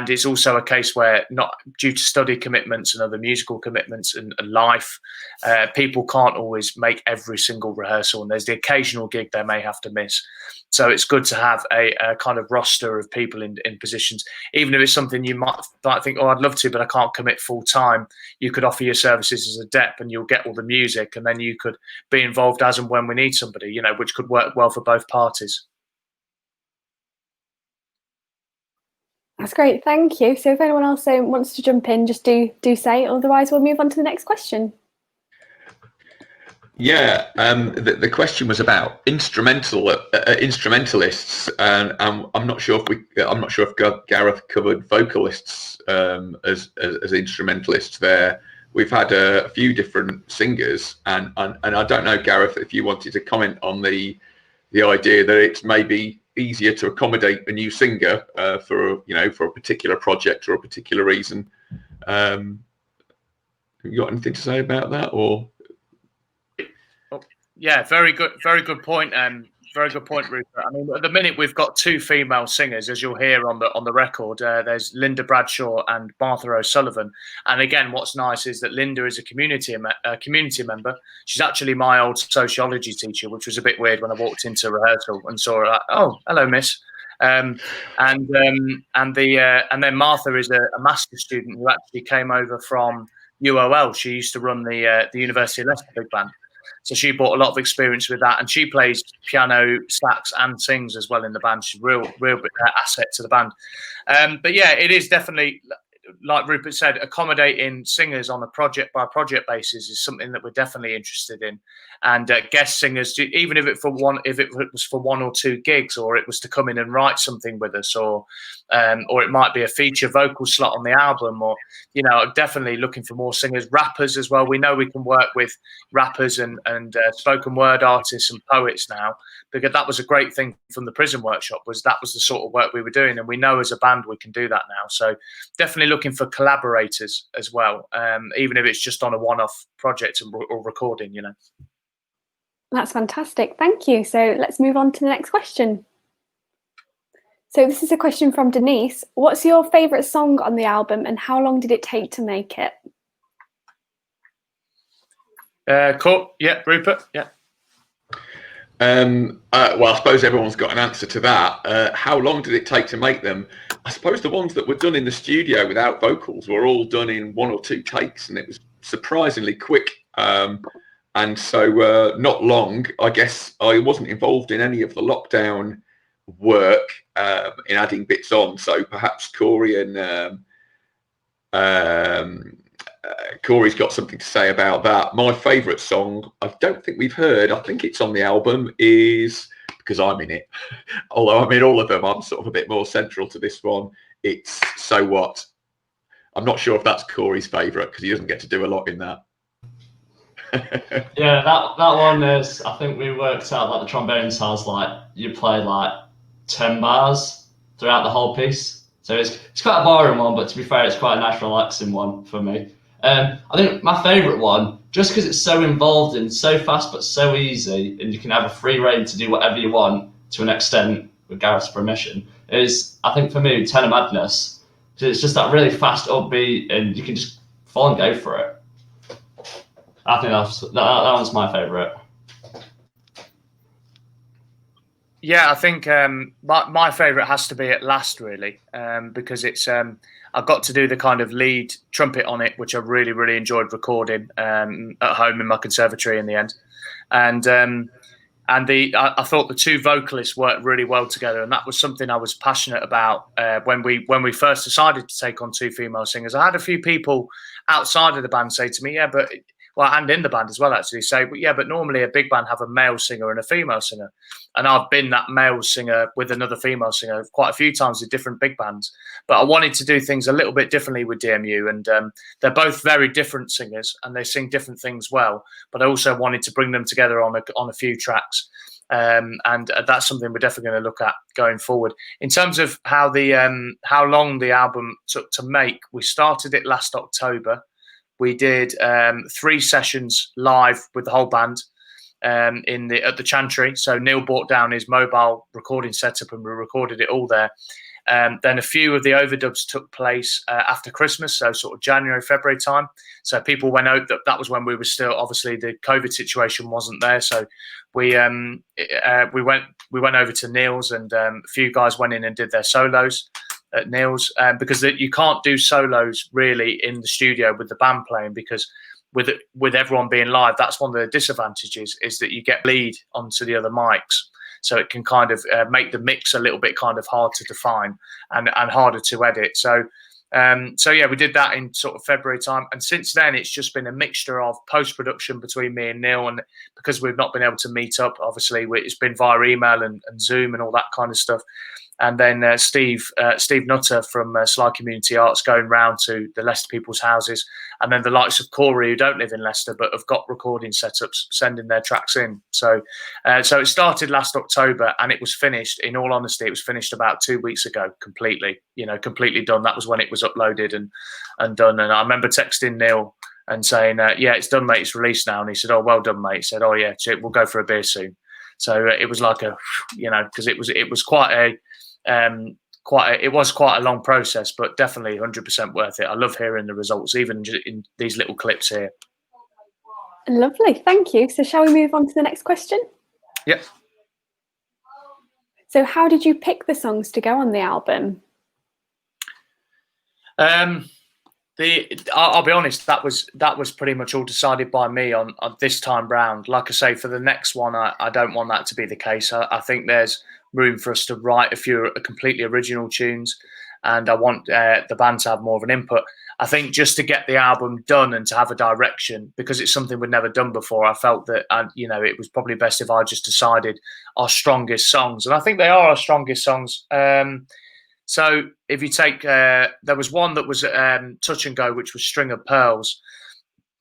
it's also a case where, not due to study commitments and other musical commitments and life, people can't always make every single rehearsal, and there's the occasional gig they may have to miss. So it's good to have a kind of roster of people in positions, even if it's something you might think, oh, I'd love to, but I can't commit full time. You could offer your services as a dep, and you'll get all the music, and then you could be involved as and when we need somebody, which could work well for both parties. That's great, thank you. So if anyone else wants to jump in, just do say. Otherwise, we'll move on to the next question. Yeah, the question was about instrumentalists, and I'm not sure if Gareth covered vocalists as instrumentalists there. We've had a few different singers, and I don't know, Gareth, if you wanted to comment on the idea that it's maybe easier to accommodate a new singer for a particular project or a particular reason. Have you got anything to say about that, or? Yeah, very good point. Very good point, Rupert. I mean, at the minute we've got two female singers, as you'll hear on the record. There's Linda Bradshaw and Martha O'Sullivan. And again, what's nice is that Linda is a community member. She's actually my old sociology teacher, which was a bit weird when I walked into rehearsal and saw her. Like, oh, hello, miss. And then Martha is a master's student who actually came over from UOL. She used to run the University of Leicester big band. So she brought a lot of experience with that, and she plays piano, sax, and sings as well in the band. She's a real asset to the band. But yeah, it is definitely, like Rupert said, accommodating singers on a project by project basis is something that we're definitely interested in. And guest singers, even if it was for one or two gigs, or it was to come in and write something with us, or it might be a feature vocal slot on the album, or definitely looking for more singers, rappers as well. We know we can work with rappers and spoken word artists and poets now, because that was a great thing from the prison workshop. That was the sort of work we were doing, and we know as a band we can do that now. So definitely looking for collaborators as well, even if it's just on a one-off project or recording. That's fantastic. Thank you. So let's move on to the next question. So this is a question from Denise. What's your favourite song on the album, and how long did it take to make it? Cool. Yeah, Rupert. Yeah. Well, I suppose everyone's got an answer to that. How long did it take to make them? I suppose the ones that were done in the studio without vocals were all done in 1 or 2 takes, and it was surprisingly quick. And so not long. I guess I wasn't involved in any of the lockdown work in adding bits on. So perhaps Corey and Corey's got something to say about that. My favourite song, I don't think we've heard, I think it's on the album, is, because I'm in it, although I'm in all of them, I'm sort of a bit more central to this one. It's So What. I'm not sure if that's Corey's favourite, because he doesn't get to do a lot in that. Yeah, that one is, I think we worked out that the trombones has you play 10 bars throughout the whole piece. So it's quite a boring one, but to be fair, it's quite a nice relaxing one for me. I think my favourite one, just because it's so involved and so fast but so easy, and you can have a free rein to do whatever you want to an extent with Gareth's permission, is, I think for me, Tenor Madness. It's just that really fast upbeat, and you can just fall and go for it. I think that one's my favourite. Yeah, I think my favourite has to be At Last, really, because it's I've got to do the kind of lead trumpet on it, which I really, really enjoyed recording at home in my conservatory in the end. And I thought the two vocalists worked really well together, and that was something I was passionate about when we first decided to take on 2 female singers. I had a few people outside of the band say to me, and in the band as well, actually, say, but normally a big band have a male singer and a female singer. And I've been that male singer with another female singer quite a few times with different big bands. But I wanted to do things a little bit differently with DMU. And they're both very different singers, and they sing different things well. But I also wanted to bring them together on a few tracks. And that's something we're definitely going to look at going forward. In terms of how long the album took to make, we started it last October. We did 3 sessions live with the whole band at the Chantry. So Neil brought down his mobile recording setup, and we recorded it all there. Then a few of the overdubs took place after Christmas, so sort of January, February time. So people went out. That was when we were still, obviously the COVID situation wasn't there. So we went over to Neil's, and a few guys went in and did their solos at Neil's, because you can't do solos really in the studio with the band playing, because with everyone being live, that's one of the disadvantages, is that you get bleed onto the other mics, so it can kind of make the mix a little bit kind of hard to define and harder to edit. So yeah, we did that in sort of February time, and since then it's just been a mixture of post-production between me and Neil, and because we've not been able to meet up, obviously it's been via email and Zoom and all that kind of stuff. And then Steve Nutter from Sly Community Arts going round to the Leicester people's houses, and then the likes of Corey, who don't live in Leicester but have got recording setups, sending their tracks in. So it started last October, and it was finished. In all honesty, it was finished about 2 weeks ago, completely done. That was when it was uploaded and done. And I remember texting Neil and saying, yeah, it's done, mate, it's released now. And he said, oh, well done, mate. He said, oh yeah, we'll go for a beer soon. So it was like because it was quite a long process, but definitely 100% worth it. I love hearing the results, even in these little clips here. Lovely, thank you. So shall we move on to the next question? Yep. So how did you pick the songs to go on the album? I'll be honest, that was pretty much all decided by me on this time round. Like I say, for the next one, I don't want that to be the case. I think there's room for us to write a few completely original tunes, and I want the band to have more of an input. I think just to get the album done and to have a direction, because it's something we'd never done before, I felt that it was probably best if I just decided our strongest songs, and I think they are our strongest songs. So if you take, there was one that was touch and go, which was String of Pearls.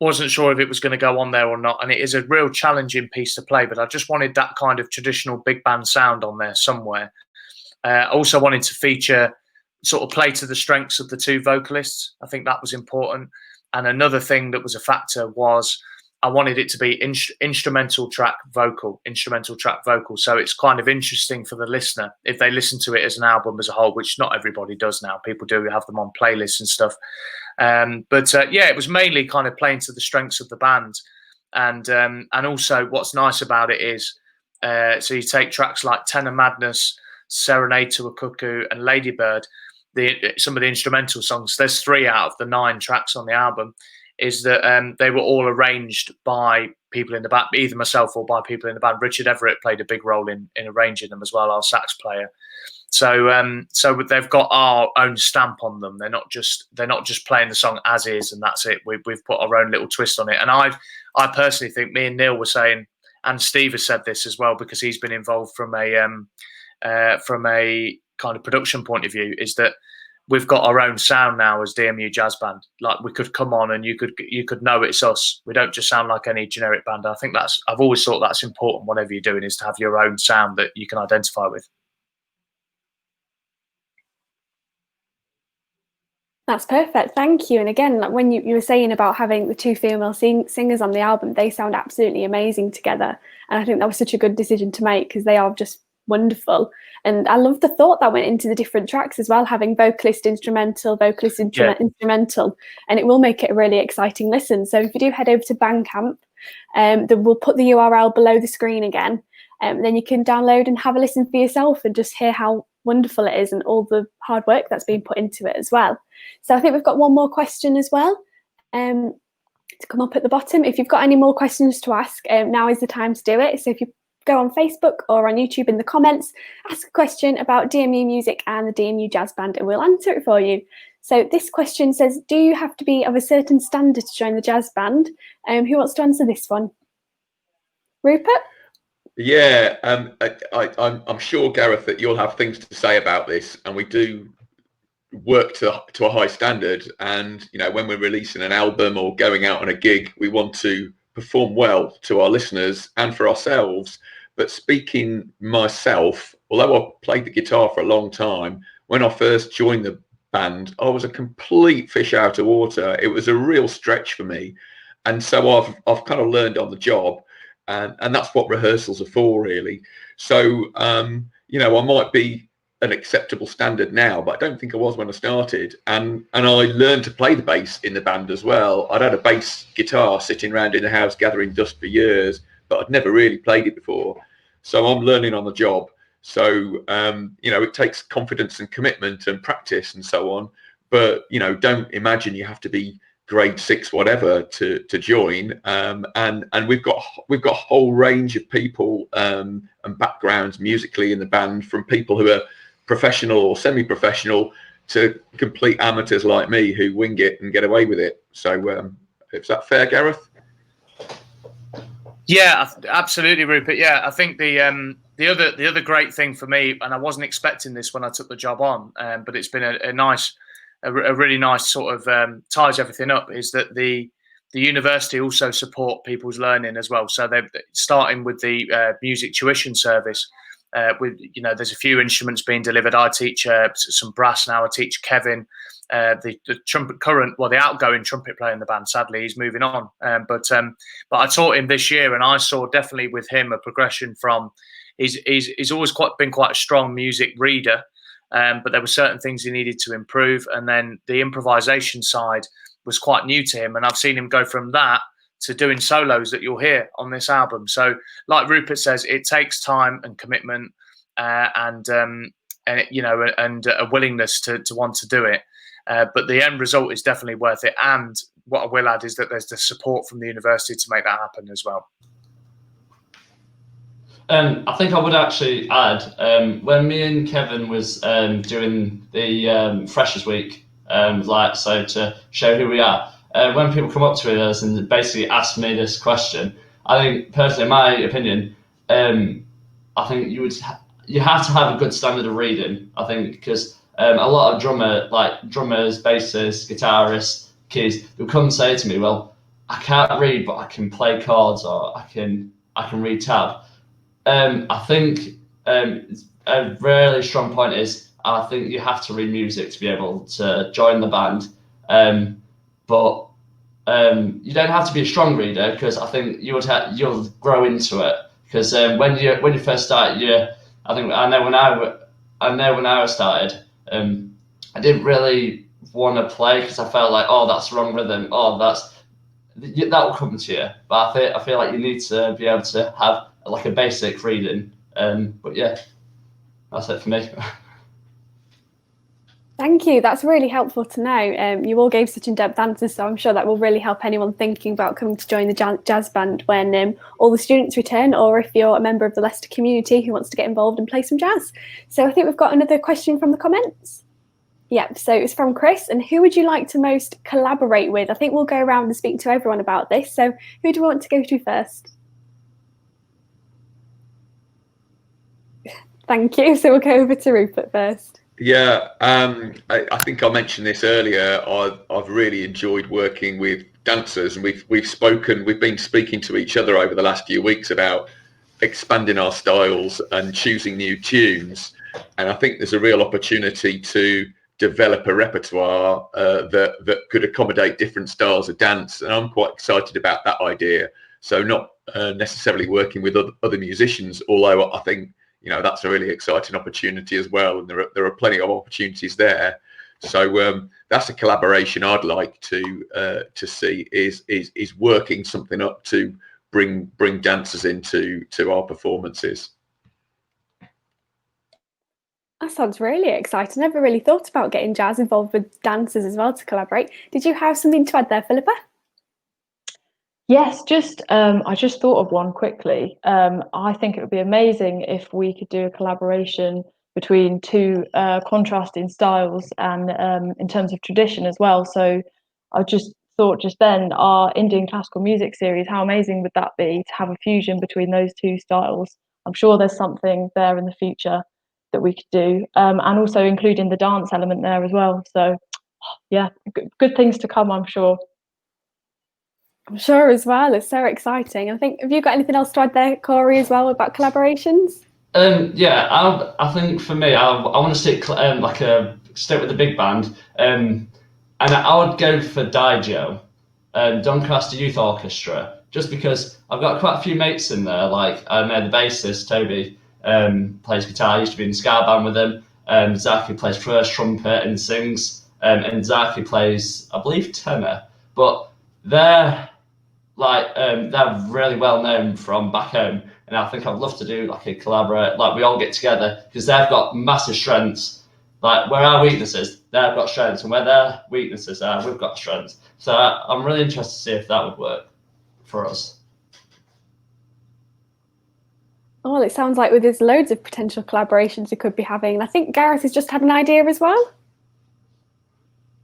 Wasn't sure if it was going to go on there or not, and it is a real challenging piece to play, but I just wanted that kind of traditional big band sound on there somewhere. I also wanted to feature, sort of play to the strengths of the two vocalists. I think that was important. And another thing that was a factor was I wanted it to be instrumental track vocal. So it's kind of interesting for the listener if they listen to it as an album as a whole, which not everybody does now. People do have them on playlists and stuff. Yeah, it was mainly kind of playing to the strengths of the band. And also what's nice about it is, so you take tracks like Tenor Madness, Serenade to a Cuckoo and Ladybird, some of the instrumental songs, there's 3 out of the 9 tracks on the album, is that they were all arranged by people in the band, either myself or by people in the band. Richard Everett played a big role in arranging them as well, our sax player. So they've got our own stamp on them. They're not just playing the song as is and that's it. We've put our own little twist on it. And I personally think, me and Neil were saying, and Steve has said this as well because he's been involved from a kind of production point of view, is that we've got our own sound now as DMU Jazz Band. Like, we could come on and you could know it's us. We don't just sound like any generic band. I think I've always thought that's important, whatever you're doing, is to have your own sound that you can identify with. That's perfect, thank you. And again, like when you were saying about having the 2 female singers on the album, they sound absolutely amazing together. And I think that was such a good decision to make because they are just wonderful. And I love the thought that went into the different tracks as well, having vocalist instrumental, instrumental, and it will make it a really exciting listen. So if you do head over to Bandcamp, then we'll put the URL below the screen again, then you can download and have a listen for yourself and just hear how wonderful it is and all the hard work that's been put into it as well. So I think we've got one more question as well to come up at the bottom. If you've got any more questions to ask, now is the time to do it. So if you go on Facebook or on YouTube in the comments, ask a question about DMU music and the DMU Jazz Band and we'll answer it for you. So this question says, do you have to be of a certain standard to join the jazz band? Who wants to answer this one? Rupert? Yeah, I'm sure, Gareth, that you'll have things to say about this, and we do work to a high standard. And when we're releasing an album or going out on a gig, we want to perform well to our listeners and for ourselves. But speaking myself, although I played the guitar for a long time, when I first joined the band, I was a complete fish out of water. It was a real stretch for me, and so I've kind of learned on the job. And that's what rehearsals are for, really. So, I might be an acceptable standard now, but I don't think I was when I started. And I learned to play the bass in the band as well. I'd had a bass guitar sitting around in the house gathering dust for years, but I'd never really played it before. So I'm learning on the job. So, it takes confidence and commitment and practice and so on. But, don't imagine you have to be grade 6 whatever to join, and we've got a whole range of people and backgrounds musically in the band, from people who are professional or semi-professional to complete amateurs like me who wing it and get away with it. So is that fair, Gareth? Yeah, absolutely, Rupert. Yeah, I think the other great thing for me, and I wasn't expecting this when I took the job on, but it's been a really nice sort of ties everything up, is that the university also support people's learning as well. So they're starting with the music tuition service. there's a few instruments being delivered. I teach some brass now. I teach Kevin, the the outgoing trumpet player in the band. Sadly, he's moving on. But I taught him this year, and I saw definitely with him a progression from. He's always been quite a strong music reader, but there were certain things he needed to improve, and then the improvisation side was quite new to him, and I've seen him go from that to doing solos that you'll hear on this album. So, like Rupert says, it takes time and commitment, and a willingness to want to do it. But the end result is definitely worth it. And what I will add is that there's the support from the university to make that happen as well. I think I would actually add, when me and Kevin was doing the Freshers Week, to show who we are, when people come up to us and basically ask me this question, I think personally, in my opinion, I think you have to have a good standard of reading. I think because a lot of drummers, bassists, guitarists, keys, who come and say to me, "Well, I can't read, but I can play chords, or I can read tab." I think a really strong point is I think you have to read music to be able to join the band. But you don't have to be a strong reader, because I think you'll grow into it. Because when you first start, I know when I started, I didn't really want to play because I felt like, oh, that's the wrong rhythm. Oh, that will come to you. But I feel like you need to be able to have like a basic reading. But yeah, that's it for me. Thank you. That's really helpful to know. You all gave such in-depth answers, so I'm sure that will really help anyone thinking about coming to join the jazz band when all the students return, or if you're a member of the Leicester community who wants to get involved and play some jazz. So I think we've got another question from the comments. Yep, so it's from Chris. And who would you like to most collaborate with? I think we'll go around and speak to everyone about this. So who do we want to go to first? Thank you. So we'll go over to Rupert first. Yeah, I think I mentioned this earlier. I've really enjoyed working with dancers, and we've been speaking to each other over the last few weeks about expanding our styles and choosing new tunes. And I think there's a real opportunity to develop a repertoire that could accommodate different styles of dance, and I'm quite excited about that idea. So not necessarily working with other musicians, although I think that's a really exciting opportunity as well, and there are plenty of opportunities there. So that's a collaboration I'd like to see is working something up to bring dancers into our performances. That sounds really exciting. I never really thought about getting jazz involved with dancers as well to collaborate. Did you have something to add there, Philippa? Yes, I just thought of one quickly. I think it would be amazing if we could do a collaboration between two contrasting styles, and in terms of tradition as well. So I just thought just then, our Indian classical music series, how amazing would that be to have a fusion between those two styles? I'm sure there's something there in the future that we could do, and also including the dance element there as well. So yeah, good things to come, I'm sure. I'm sure as well. It's so exciting. I think, have you got anything else to add there, Corey, as well, about collaborations? Yeah, I think for me, I want to stick stick with the big band, and I would go for Dijo, Doncaster Youth Orchestra, just because I've got quite a few mates in there. Like I know the bassist Toby plays guitar. I used to be in the ska band with him. Zaki plays first trumpet and sings, and Zaki plays, I believe, tenor. But they're really well known from back home, and I think I'd love to do like a collaborate, like we all get together, because they've got massive strengths. Like where our weaknesses, they've got strengths, and where their weaknesses are, we've got strengths. So I'm really interested to see if that would work for us. Oh, well, it sounds like there's loads of potential collaborations we could be having. And I think Gareth has just had an idea as well.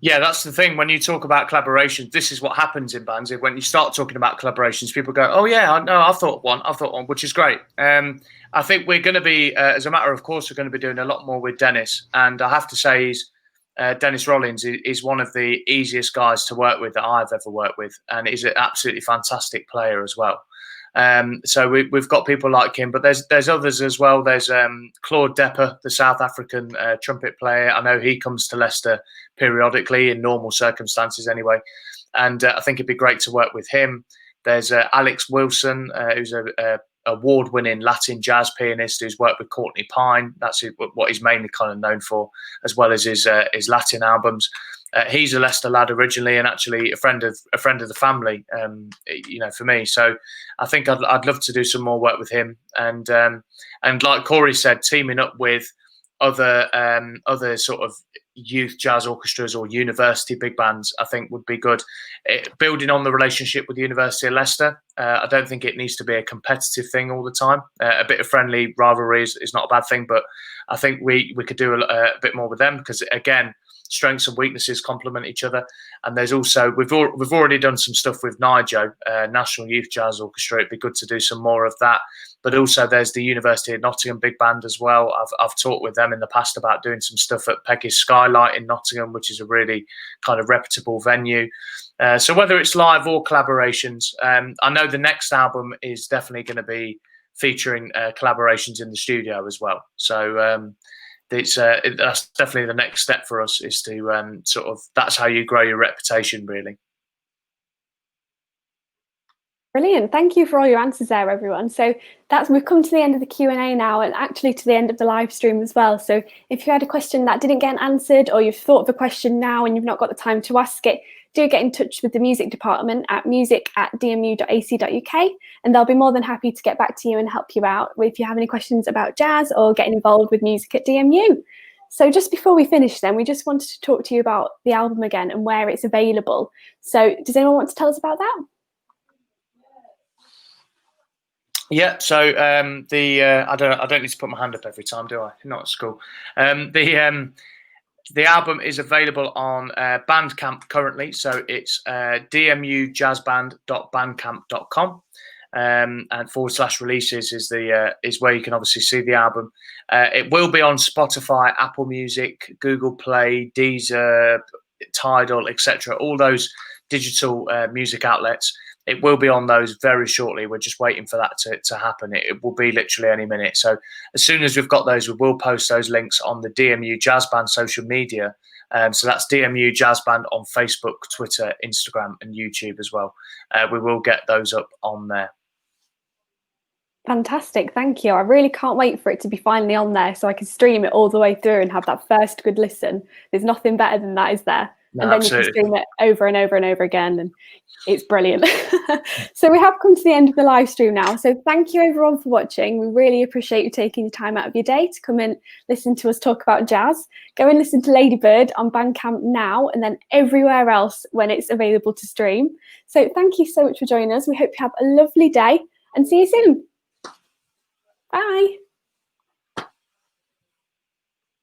Yeah, that's the thing. When you talk about collaborations, this is what happens in bands. When you start talking about collaborations, people go, "Oh yeah, no, I've thought one," which is great. I think we're going to be, as a matter of course, we're going to be doing a lot more with Dennis. And I have to say, Dennis Rollins is one of the easiest guys to work with that I've ever worked with, and he's an absolutely fantastic player as well. So we've got people like him, but there's others as well. There's Claude Depper, the South African trumpet player. I know he comes to Leicester periodically in normal circumstances anyway, and I think it'd be great to work with him. There's Alex Wilson, who's a award-winning Latin jazz pianist who's worked with Courtney Pine. That's what he's mainly kind of known for, as well as his Latin albums. He's a Leicester lad originally, and actually a friend of the family. For me, so I think I'd love to do some more work with him. And like Corey said, teaming up with other sort of youth jazz orchestras or university big bands, I think would be good. Building on the relationship with the University of Leicester, I don't think it needs to be a competitive thing all the time. A bit of friendly rivalry is not a bad thing, but I think we could do a bit more with them, because again, strengths and weaknesses complement each other. And there's also we've already done some stuff with NIJO, National Youth Jazz Orchestra. It'd be good to do some more of that. But also there's the University of Nottingham big band as well. I've talked with them in the past about doing some stuff at Peggy's Skylight in Nottingham, which is a really kind of reputable venue. So whether it's live or collaborations, I know the next album is definitely going to be featuring collaborations in the studio as well. So that's definitely the next step for us, is to that's how you grow your reputation, really. Brilliant. Thank you for all your answers there, everyone. So we've come to the end of the Q&A now, and actually to the end of the live stream as well. So if you had a question that didn't get answered, or you've thought of a question now and you've not got the time to ask it, do get in touch with the music department at music@dmu.ac.uk, and they'll be more than happy to get back to you and help you out if you have any questions about jazz or getting involved with music at DMU. So just before we finish then, we just wanted to talk to you about the album again and where it's available. So does anyone want to tell us about that? Yeah, so I don't need to put my hand up every time, do I? Not at school. The album is available on Bandcamp currently, so it's dmujazzband.bandcamp.com, and /releases is where you can obviously see the album. It will be on Spotify, Apple Music, Google Play, Deezer, Tidal, etc. All those digital music outlets. It will be on those very shortly. We're just waiting for that to happen. It will be literally any minute. So as soon as we've got those, we will post those links on the DMU Jazz Band social media. So that's DMU Jazz Band on Facebook, Twitter, Instagram, and YouTube as well. We will get those up on there. Fantastic, thank you. I really can't wait for it to be finally on there so I can stream it all the way through and have that first good listen. There's nothing better than that, is there? No, and then absolutely. You can stream it over and over and over again, and it's brilliant. So we have come to the end of the live stream now. So thank you everyone for watching. We really appreciate you taking the time out of your day to come and listen to us talk about jazz. Go and listen to Ladybird on Bandcamp now, and then everywhere else when it's available to stream. So thank you so much for joining us. We hope you have a lovely day and see you soon. Bye.